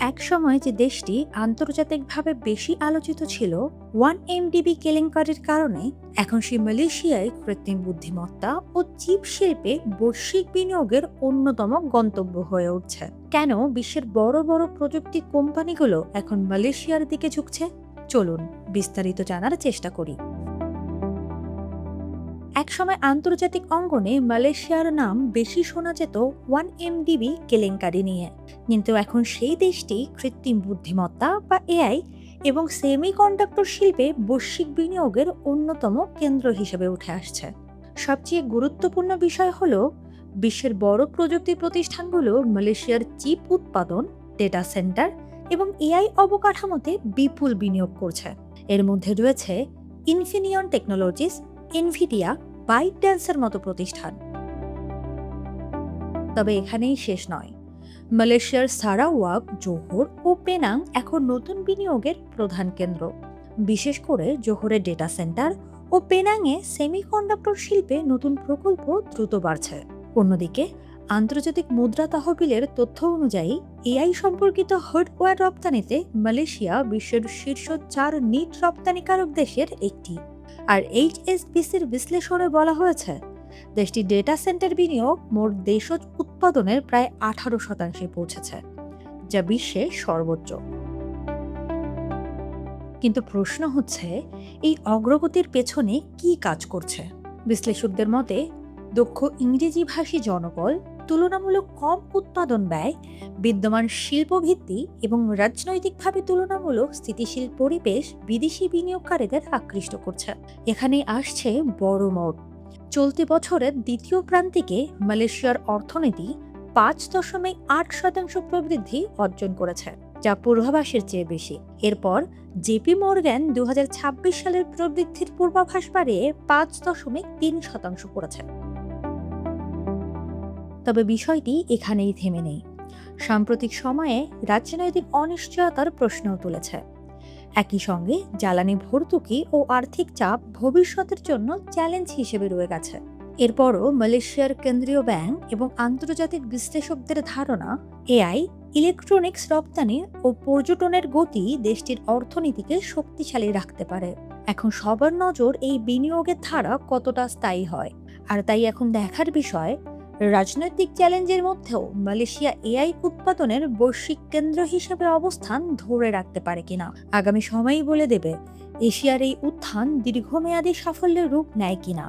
একসময় যে দেশটি আন্তর্জাতিকভাবে বেশি আলোচিত ছিল ওয়ান এমডিবি কেলেঙ্কারির কারণে, এখন সে মালয়েশিয়ায় কৃত্রিম বুদ্ধিমত্তা ও চিপ শিল্পে বৈশ্বিক বিনিয়োগের অন্যতম গন্তব্য হয়ে উঠছে। কেন বিশ্বের বড় বড় প্রযুক্তি কোম্পানিগুলো এখন মালয়েশিয়ার দিকে ঝুঁকছে? চলুন বিস্তারিত জানার চেষ্টা করি। একসময় আন্তর্জাতিক অঙ্গনে মালয়েশিয়ার নাম বেশি শোনা যেত ওয়ান এমডিবি কেলেঙ্কারি নিয়ে, কিন্তু এখন সেই দেশটি কৃত্রিম বুদ্ধিমত্তা বা এআই এবং সেমিকন্ডাক্টর শিল্পে বৈশ্বিক বিনিয়োগের অন্যতম কেন্দ্র হিসেবে উঠে আসছে। সবচেয়ে গুরুত্বপূর্ণ বিষয় হল, বিশ্বের বড় প্রযুক্তি প্রতিষ্ঠানগুলো মালয়েশিয়ার চিপ উৎপাদন, ডেটা সেন্টার এবং এআই অবকাঠামোতে বিপুল বিনিয়োগ করছে। এর মধ্যে রয়েছে ইনফিনিয়ন টেকনোলজিস, এনভিডিয়া, বাইটড্যান্সের মতো প্রতিষ্ঠান। তবে এখানেই শেষ নয়। মালয়েশিয়ার সারাওয়াক, জোহর ও পেনাং এখন নতুন বিনিয়োগের প্রধান কেন্দ্র। বিশেষ করে জোহরের ডেটা সেন্টার ও পেনাংয়ে সেমিকন্ডাক্টর শিল্পে নতুন প্রকল্প দ্রুত বাড়ছে। অন্যদিকে আন্তর্জাতিক মুদ্রা তহবিলের তথ্য অনুযায়ী এআই সম্পর্কিত হার্ডওয়্যার রপ্তানিতে মালয়েশিয়া বিশ্বের শীর্ষ 4 নিট রপ্তানিকারক দেশের একটি। আর এইচএসবিসির বিশ্লেষণে বলা হয়েছে, দেশটির ডেটা সেন্টার বিনিয়োগ মোট দেশজ উৎপাদনের প্রায় 18% পৌঁছেছে, যা বিশ্বে সর্বোচ্চ। কিন্তু প্রশ্ন হচ্ছে, এই অগ্রগতির পেছনে কি কাজ করছে? বিশ্লেষকদের মতে, দক্ষ ইংরেজিভাষী জনবল, তুলনামূলক কম উৎপাদন ব্যয়, বিদ্যমান শিল্পভিত্তি এবং রাজনৈতিকভাবে তুলনামূলক স্থিতিশীল পরিবেশ বিদেশি বিনিয়োগকারীদের আকৃষ্ট করছে। এখানে আসছে বড় মোড়। চলতি বছরের দ্বিতীয় প্রান্তিকে মালয়েশিয়ার অর্থনীতি 5.8% প্রবৃদ্ধি অর্জন করেছে, যা পূর্বাভাসের চেয়ে বেশি। এরপর জেপি মর্গ্যান 2026 সালের প্রবৃদ্ধির পূর্বাভাস বাড়িয়ে 5.3% করেছে। তবে বিষয়টি এখানেই থেমে নেই। সাম্প্রতিক সময়ে রাজনৈতিক অনিশ্চয়তার প্রশ্নও তুলেছে। একই সঙ্গে জ্বালানি ভর্তুকি ও আর্থিক চাপ ভবিষ্যতের জন্য চ্যালেঞ্জ হিসেবে রয়ে গেছে। এরপরও মালয়েশিয়ার কেন্দ্রীয় ব্যাংক এবং আন্তর্জাতিক বিশ্লেষকদের ধারণা, এআই, ইলেকট্রনিক্স রপ্তানি ও পর্যটনের গতি দেশটির অর্থনীতিকে শক্তিশালী রাখতে পারে। এখন সবার নজর এই বিনিয়োগের ধারা কতটা স্থায়ী হয়। আর তাই এখন দেখার বিষয়, রাজনৈতিক চ্যালেঞ্জের মধ্যেও মালয়েশিয়া এআই উৎপাদনের বৈশ্বিক কেন্দ্র হিসেবে অবস্থান ধরে রাখতে পারে কিনা। আগামী সময়ই বলে দেবে এশিয়ার এই উত্থান দীর্ঘমেয়াদী সাফল্যের রূপ নেয় কিনা।